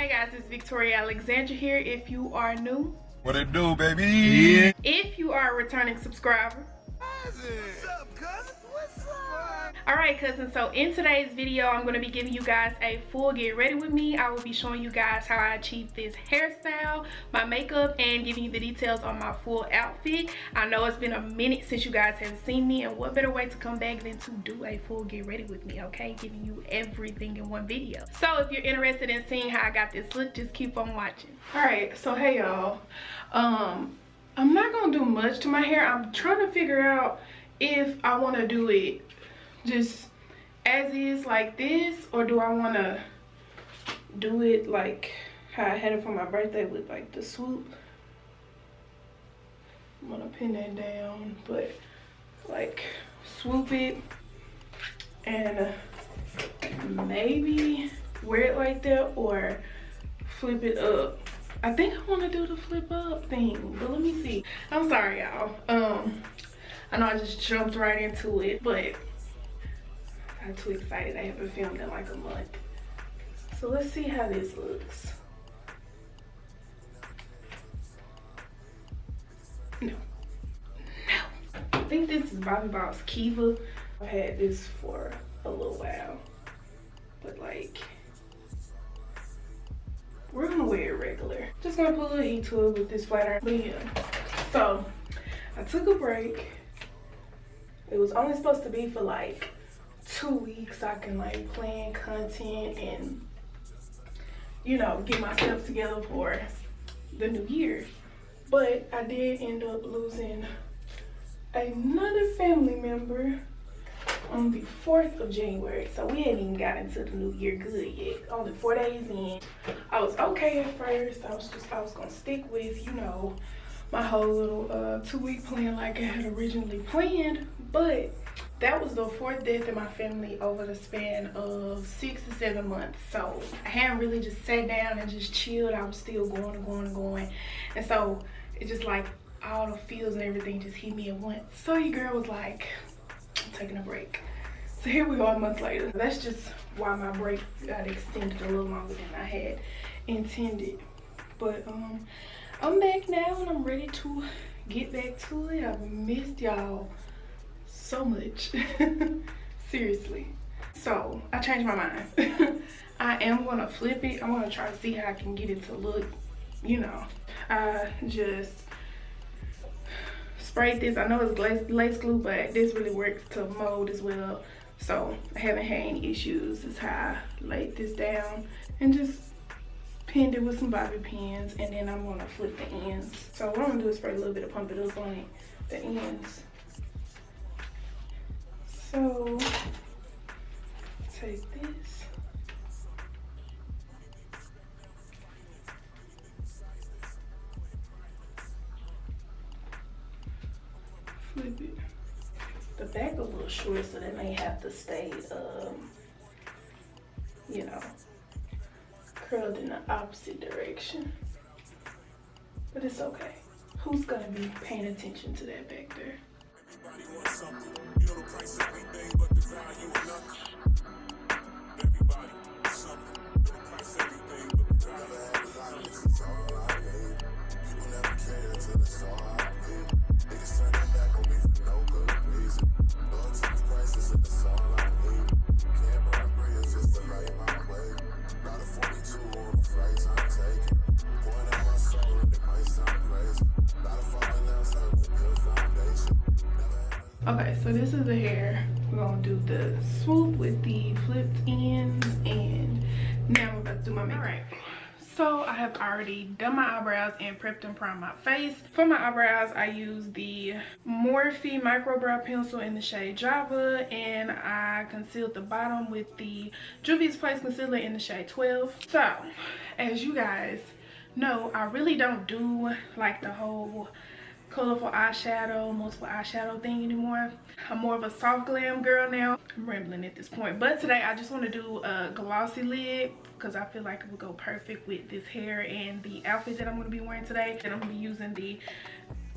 Hey guys, it's Victoria Alexandraa here. If you are new, what it do, baby? Yeah. If you are a returning subscriber, What's up, cousin? What's up? Alright cousins, so in today's video I'm going to be giving you guys a full get ready with me. I will be showing you guys how I achieved this hairstyle, my makeup, and giving you the details on my full outfit. I know it's been a minute since you guys have seen me, and what better way to come back than to do a full get ready with me, okay? Giving you everything in one video. So if you're interested in seeing how I got this look, just keep on watching. Alright, so hey y'all, I'm not gonna do much to my hair. I'm trying to figure out if I want to do it just as is like this, or do I want to do it like how I had it for my birthday with like the swoop. I'm gonna pin that down, but like swoop it and maybe wear it like that or flip it up. I think I want to do the flip up thing, but let me see. I'm sorry y'all, I know I just jumped right into it, but I'm too excited. I haven't filmed in like a month. So let's see how this looks. No. I think this is Bobbi Brown's Kiva. I've had this for a little while, but like, we're gonna wear it regular. Just gonna put a little heat to it with this flat iron. But yeah, so I took a break. It was only supposed to be for like 2 weeks so I can like plan content and, you know, get myself together for the new year. But I did end up losing another family member on the 4th of January. So we hadn't even got into the new year good yet. Only 4 days in. I was okay at first. I was gonna stick with, you know, my whole little 2-week plan like I had originally planned. But that was the 4th death in my family over the span of 6 to 7 months. So I hadn't really just sat down and just chilled. I was still going and going and going. And so it just like all the feels and everything just hit me at once. So your girl was like, I'm taking a break. So here we are a month later. That's just why my break got extended a little longer than I had intended. But I'm back now and I'm ready to get back to it. I've missed y'all so much. Seriously. So I changed my mind. I am gonna flip it. I'm gonna try to see how I can get it to look, you know. I just sprayed this. I know it's lace glue, but this really works to mold as well. So I haven't had any issues. This is how I laid this down and just pinned it with some bobby pins, and then I'm gonna flip the ends. So what I'm gonna do is spray a little bit of Pump It Up on it, the ends. So take this. Flip it. The back a little short, so they may have to stay, you know, curled in the opposite direction. But it's okay. Who's gonna be paying attention to that back there? Everybody wants something. You know the price of everything, but the value of nothing. Everybody wants something. You know the price of everything, but the value of all I need. People never care till it's all I need. Niggas turn their back on me for no good reason. Lord, to the prices and it's all I need. Can't burn bridges just to lay my way. Got a 42 on the flights I'm taking. Pouring out my soul and it might sound crazy. Lot of falling outside with good foundation. Okay, so this is the hair. We're gonna do the swoop with the flipped ends, and now we're about to do my makeup. All right, so I have already done my eyebrows and prepped and primed my face. For my eyebrows, I used the Morphe micro brow pencil in the shade Java, and I concealed the bottom with the Juvia's Place concealer in the shade 12. So, as you guys know, I really don't do like the whole colorful eyeshadow, multiple eyeshadow thing anymore. I'm more of a soft glam girl now. I'm rambling at this point, but today I just want to do a glossy lid because I feel like it would go perfect with this hair and the outfit that I'm going to be wearing today. And I'm going to be using the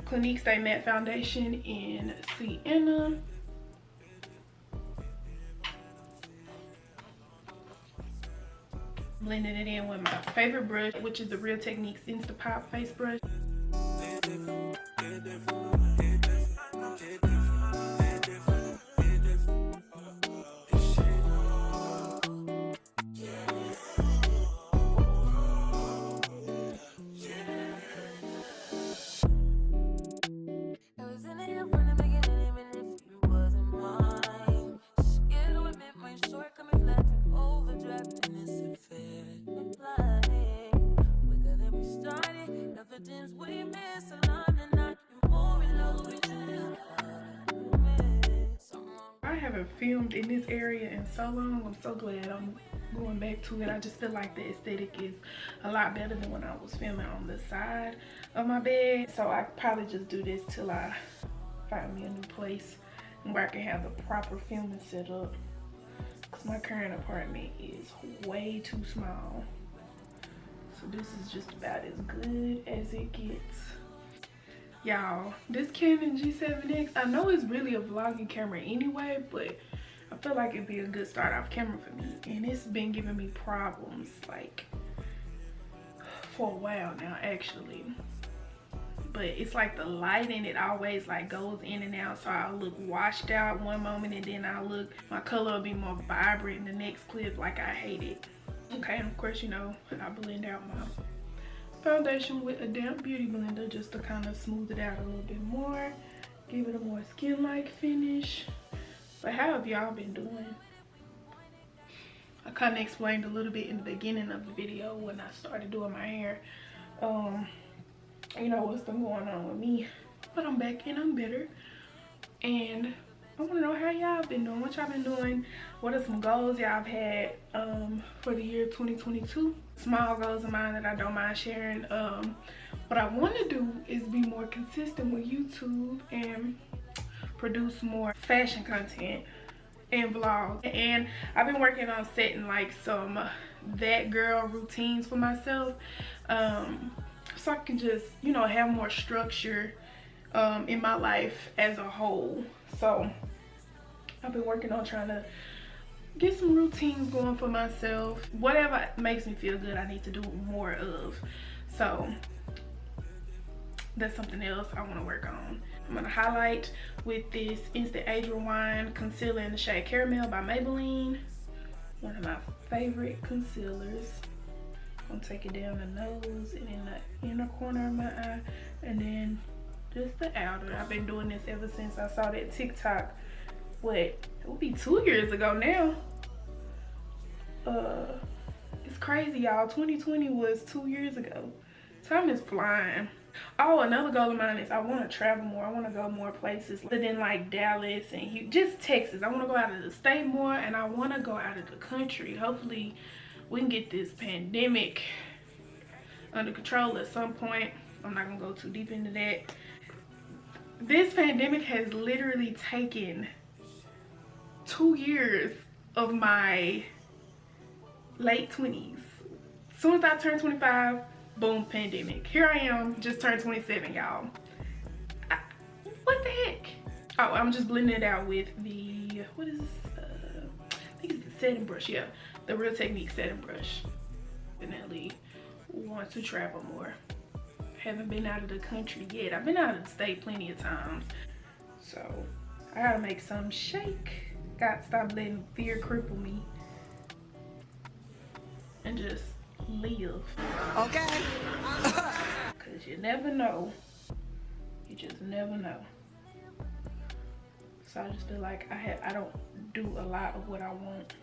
Clinique Stay Matte Foundation in Sienna. blending it in with my favorite brush, which is the Real Techniques Instapop face brush. I haven't filmed in this area in so long. I'm so glad I'm going back to it. I just feel like the aesthetic is a lot better than when I was filming on the side of my bed. So I probably just do this till I find me a new place where I can have the proper filming setup, because my current apartment is way too small. So this is just about as good as it gets. Y'all, this Canon G7X, I know it's really a vlogging camera anyway, but I feel like it'd be a good start off camera for me. And it's been giving me problems like for a while now actually. But it's like the lighting, it always like goes in and out. So I'll look washed out one moment and then I'll look, my color will be more vibrant in the next clip. Like I hate it. Okay, and of course, you know, I blend out my foundation with a damp beauty blender just to kind of smooth it out a little bit more, give it a more skin-like finish. But how have y'all been doing? I kind of explained a little bit in the beginning of the video when I started doing my hair, you know, what's been going on with me. But I'm back and I'm better, and I want to know how y'all been doing, what y'all been doing, what are some goals y'all have had for the year 2022. Small goals of mine that I don't mind sharing. What I want to do is be more consistent with YouTube and produce more fashion content and vlogs. And I've been working on setting like some that girl routines for myself, so I can just, you know, have more structure in my life as a whole. So I've been working on trying to get some routines going for myself. Whatever makes me feel good, I need to do more of. So that's something else I want to work on. I'm gonna highlight with this Instant Age Rewind concealer in the shade Caramel by Maybelline. One of my favorite concealers. I'm gonna take it down the nose and in the inner corner of my eye, and then just the outer. I've been doing this ever since I saw that TikTok, what, it would be 2 years ago now. It's crazy, y'all. 2020 was 2 years ago. Time is flying. Oh, another goal of mine is I want to travel more. I want to go more places other than like Dallas and just Texas. I want to go out of the state more, and I want to go out of the country. Hopefully we can get this pandemic under control at some point. I'm not gonna go too deep into that. This pandemic has literally taken 2 years of my late 20s. As soon as I turned 25, boom, pandemic. Here I am, just turned 27, y'all. What the heck? Oh, I'm just blending it out with the, what is this? I think it's the setting brush, yeah. The Real Techniques setting brush. Definitely want to travel more. Haven't been out of the country yet. I've been out of the state plenty of times. So I gotta make some shake. Gotta stop letting fear cripple me and just live. Okay. Cause you never know. You just never know. So I just feel like I don't do a lot of what I want.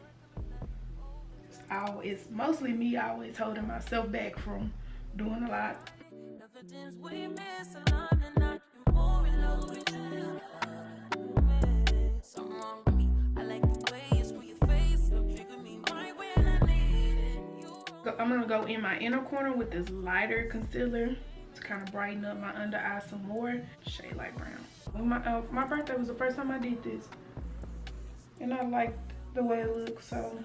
It's mostly me always holding myself back from doing a lot. I'm gonna go in my inner corner with this lighter concealer to kind of brighten up my under eye some more. Shade light brown. My birthday was the first time I did this, and I liked the way it looks, so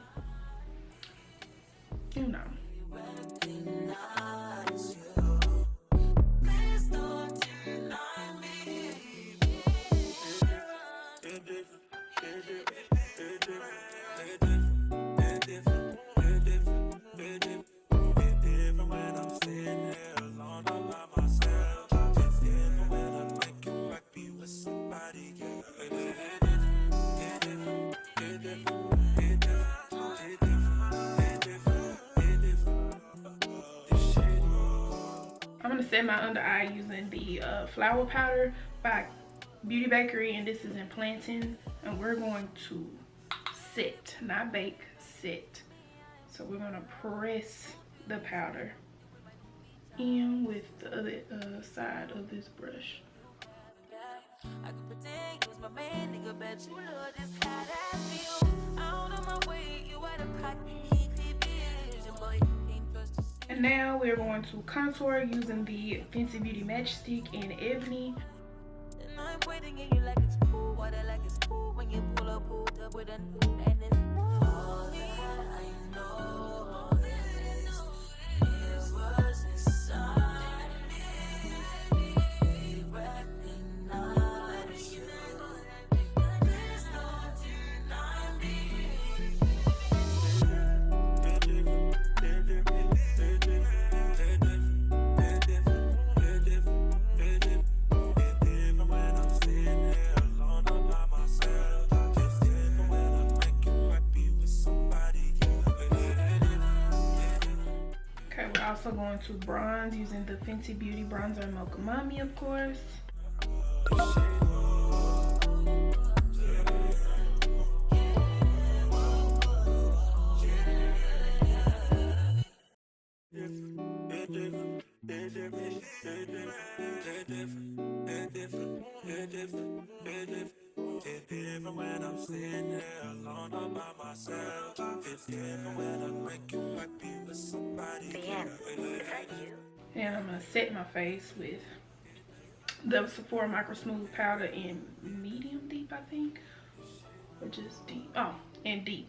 you know. I'm gonna set my under eye using the flower powder by Beauty Bakerie, and this is in Plantain. And we're going to set, not bake, set. So we're gonna press the powder in with the other side of this brush. I could pretend you was my man, nigga, bet you know just how that feel. Out of my way, you out of pocket, boy, can't trust you. And now we're going to contour using the Fenty Beauty Matchstick in Ebony. And I'm waiting in you like it's cool, water like it's cool when you pulled up with a new, and it's all that I know. All that I know is what's inside me. Recognize you. There's no denying me. Okay, we're also going to bronze using the Fenty Beauty bronzer Mocha Mami, of course. It's different when I'm sitting there alone all by myself. It's different when I make you happy with somebody. And I'm gonna set my face with the Sephora Micro Smooth powder in medium deep, I think, or just deep. Oh, and deep.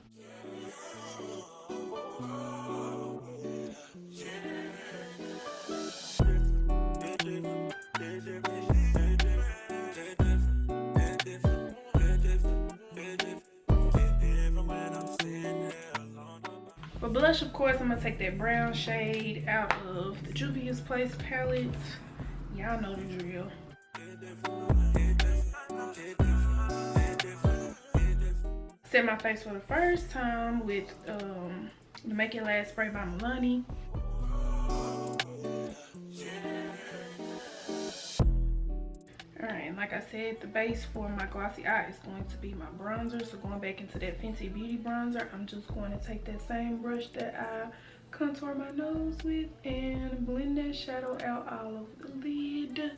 For blush, of course, I'm gonna take that brown shade out of the Juvia's Place palette. Y'all know the drill. Set my face for the first time with the Make It Last spray by Maybelline. Alright, and like I said, the base for my glossy eye is going to be my bronzer. So going back into that Fenty Beauty bronzer, I'm just going to take that same brush that I contour my nose with and blend that shadow out all over the lid.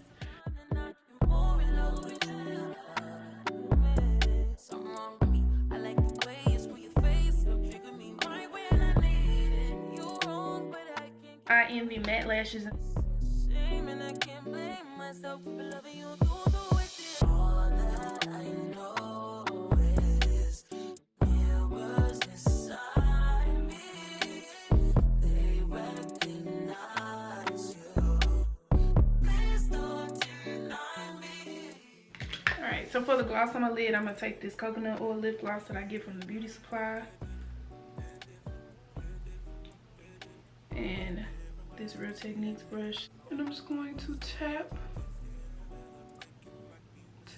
iEnvy matte lashes. All that I know is it was inside me. They recognize you. Please don't deny me. Alright, so for the gloss on my lid, I'm going to take this coconut oil lip gloss that I get from the beauty supply. And this Real Techniques brush. And I'm just going to tap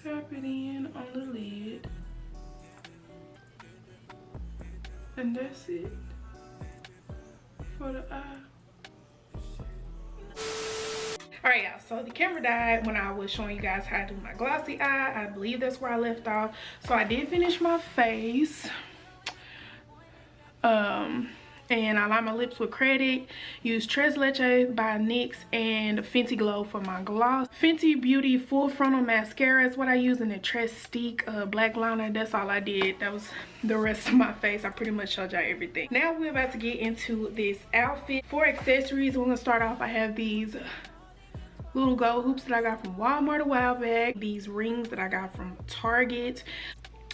it in on the lid. And that's it for the eye. Alright, y'all, so the camera died when I was showing you guys how to do my glossy eye. I believe that's where I left off. So I did finish my face. And I line my lips with Credit. Use Leches by NYX and Fenty Glow for my gloss. Fenty Beauty Full Frontal Mascara is what I use in the Trestique black liner. That's all I did. That was the rest of my face. I pretty much showed y'all everything. Now we're about to get into this outfit. For accessories, we're gonna start off. I have these little gold hoops that I got from Walmart a while back. These rings that I got from Target.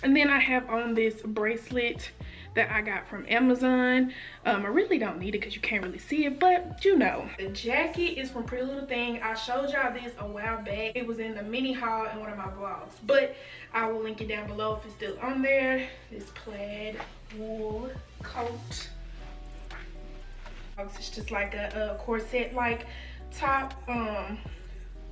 And then I have on this bracelet that I got from Amazon. I really don't need it because you can't really see it, but you know. The jacket is from Pretty Little Thing. I showed y'all this a while back. It was in the mini haul in one of my vlogs, but I will link it down below if it's still on there. This plaid wool coat. It's just like a corset like top.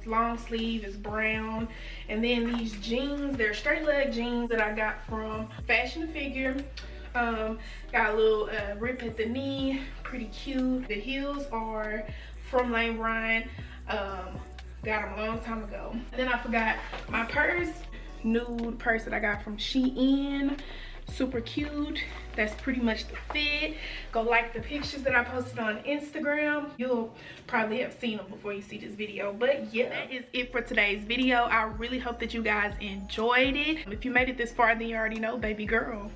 Long sleeve is brown, and then these jeans, they're straight leg jeans that I got from Fashion to Figure. Got a little rip at the knee, pretty cute. The heels are from Lane Bryant. Got them a long time ago. And then I forgot my purse, nude purse that I got from Shein. Super cute. That's pretty much the fit. Go like the pictures that I posted on Instagram. You'll probably have seen them before you see this video. But yeah, that is it for today's video. I really hope that you guys enjoyed it. If you made it this far, then you already know, baby girl,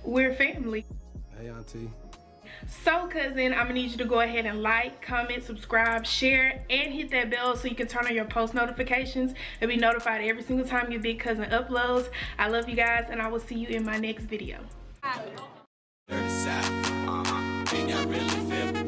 we're family. Hey, auntie. So cousin, I'm gonna need you to go ahead and like, comment, subscribe, share, and hit that bell so you can turn on your post notifications and be notified every single time your big cousin uploads. I love you guys, and I will see you in my next video. Ain't got really feel